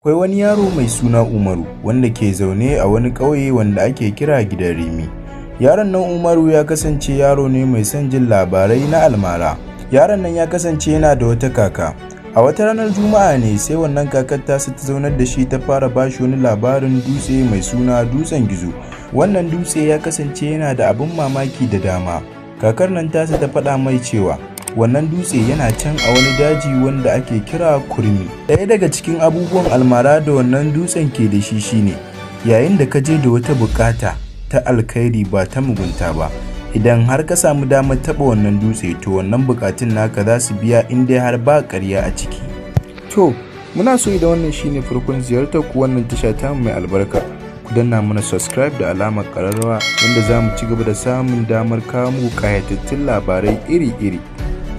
Akwai wani yaro mai suna Umaru wanda ke zaune a wani ƙauye wanda ake kira Gidan Rimi. Yaron nan Umaru ya kasance yaro ne mai son jin labarai na almara. Yaron nan ya kasance yana da wata kaka. A wata ranar Juma'a ne sai wannan kakar tasa ta zaunar da shi ta fara bashi wani labarin dutse mai suna Dutsen Gizo. Wannan dutse ya kasance yana da abin mamaki da dama. Kakar nan tasa ta faɗa mai cewa wannan dutse yana can a wani daji wanda ake kira Kurmi. Ɗaya daga cikin abubuwan almara da wannan dutsen ke da shi shine yayin da ka je da wata bukata ta alkhairi ba ta mugunta ba, idan har ka samu damar taɓa wannan dutse to wannan bukatun naka za su biya in dai har ba ƙarya a ciki. To muna so idan wannan shine farkon ziyartar ku wannan tasha ta mai albarka, ku danna mana subscribe da alamar ƙararrawa wanda za mu ci gaba da samun damar kawo muku ƙayatattun labarai iri-iri.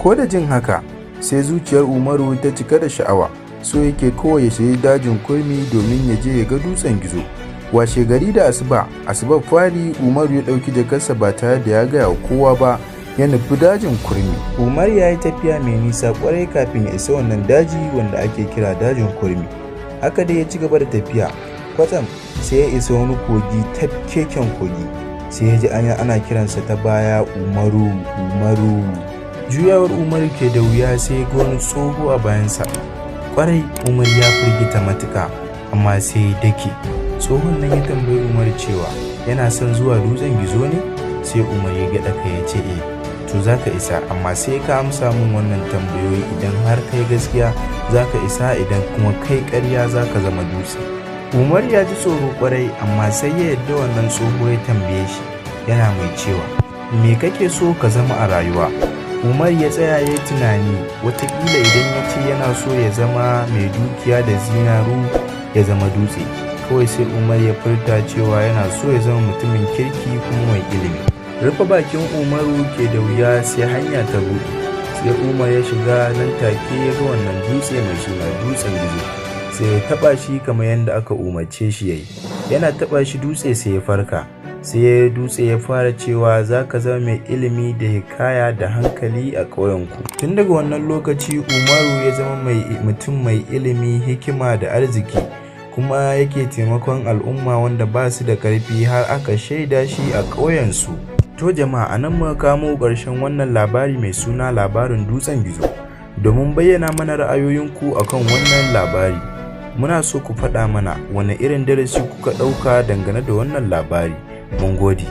Ko da jin haka sai zuciyar Umaru ta cika da sha'awa, so yake kawai ya shiga dajin Kurmi domin ya je ya ga Dutsen Gizo. Washe gari da asuba fari Umaru ya ɗauki jakarsa ba tare da ya gaya wa kowa ba, ya nufi dajin Kurmi. Umar ya yi tafiya mai nisa kwarai kafin ya isa wannan daji wanda ake kira dajin Kurmi. Haka dai ya ci gaba da tafiya, kwatsam sai ya isa wani kogi, tafkeken kogi. Sai ya ji ana kiransa ta baya Umaru. Juyawar Umar ke da wuya sai ya ga wani tsoho a bayansa. Kwarai Umar ya firgita matuka, amma sai ya dake. Tsohon nan ya tambayi Umar cewa yana son zuwa Dutsen Gizo ne? Sai Umar ya gyaɗa kai ya ce to za ka isa, amma sai ka amsa min wannan tambayoyi. Idan har kai gaskiya za ka isa, idan kuma kai ƙarya za ka zama dutse. Umar ya ji tsoro kwarai, amma sai ya yarda wannan tsoho ya tambaye shi yana mai cewa me kake so ka zama a rayuwa? Umar ya tsaya ya yi tunani, watakila idan ya ce yana so ya zama mai dukiya da zinaru ya zama dutse. Kawai sai Umar ya furta cewa yana so ya zama mutumin kirki kuma mai ilimi. Rufe bakin Umaru ke da wuya sai hanya ta buɗe. Sai Umar ya shiga, nan take ya ga wannan dutse mai suna Dutsen Gizo. Sai ya taɓa shi kamar yadda aka umarce shi ya yi. Yana taɓa shi dutse sai ya farka. Sai dutse ya fara cewa za ka zama mai ilimi da hikaya da hankali a ƙauyenku. Tun daga wannan lokaci Umaru ya zama mutum mai ilimi, hikima da arziki, kuma yake taimakon al'umma wanda ba su da ƙarfi, har aka shaida shi a ƙauyensu. To jama'a, a nan muka kamo ƙarshen wannan labari mai suna labarin Dutsen Gizo. Domin bayyana mana ra'ayoyinku akan wannan labari, muna so ku faɗa mana wane irin darasi kuka ɗauka dangane da wannan labari. Mun gode.